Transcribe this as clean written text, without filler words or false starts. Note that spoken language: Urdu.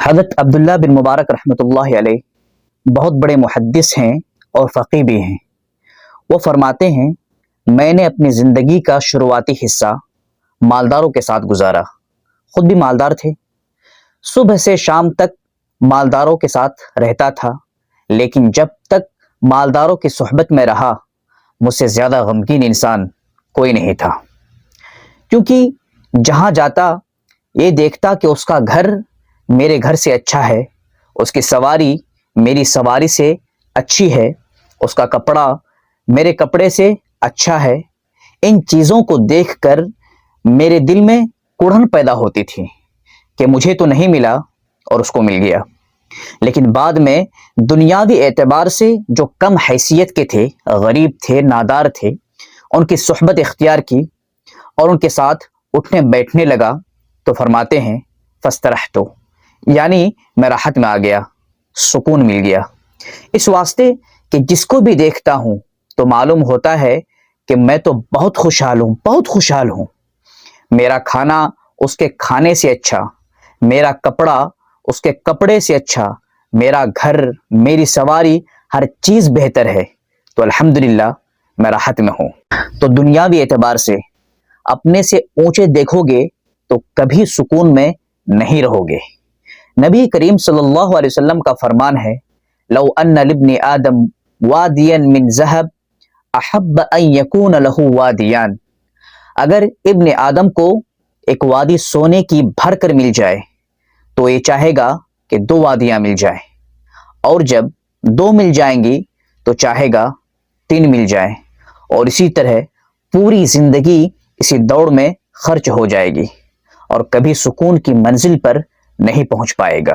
حضرت عبداللہ بن مبارک رحمۃ اللہ علیہ بہت بڑے محدث ہیں اور فقیہ بھی ہیں۔ وہ فرماتے ہیں، میں نے اپنی زندگی کا شروعاتی حصہ مالداروں کے ساتھ گزارا، خود بھی مالدار تھے، صبح سے شام تک مالداروں کے ساتھ رہتا تھا، لیکن جب تک مالداروں کی صحبت میں رہا مجھ سے زیادہ غمگین انسان کوئی نہیں تھا، کیونکہ جہاں جاتا یہ دیکھتا کہ اس کا گھر میرے گھر سے اچھا ہے، اس کی سواری میری سواری سے اچھی ہے، اس کا کپڑا میرے کپڑے سے اچھا ہے۔ ان چیزوں کو دیکھ کر میرے دل میں کڑھن پیدا ہوتی تھی کہ مجھے تو نہیں ملا اور اس کو مل گیا۔ لیکن بعد میں دنیاوی اعتبار سے جو کم حیثیت کے تھے، غریب تھے، نادار تھے، ان کی صحبت اختیار کی اور ان کے ساتھ اٹھنے بیٹھنے لگا تو فرماتے ہیں فاسترحت، یعنی میں راحت میں آ گیا، سکون مل گیا، اس واسطے کہ جس کو بھی دیکھتا ہوں تو معلوم ہوتا ہے کہ میں تو بہت خوشحال ہوں، بہت خوشحال ہوں۔ میرا کھانا اس کے کھانے سے اچھا، میرا کپڑا اس کے کپڑے سے اچھا، میرا گھر، میری سواری، ہر چیز بہتر ہے، تو الحمدللہ میں راحت میں ہوں۔ تو دنیاوی اعتبار سے اپنے سے اونچے دیکھو گے تو کبھی سکون میں نہیں رہو گے۔ نبی کریم صلی اللہ علیہ وسلم کا فرمان ہے، لو ان لابن آدم وادیا من ذہب احب ان یکون لہ وادیان، اگر ابن آدم کو ایک وادی سونے کی بھر کر مل جائے تو یہ چاہے گا کہ 2 وادیاں مل جائیں، اور جب 2 مل جائیں گی تو چاہے گا 3 مل جائیں، اور اسی طرح پوری زندگی اسی دوڑ میں خرچ ہو جائے گی اور کبھی سکون کی منزل پر نہیں پہنچ پائے گا۔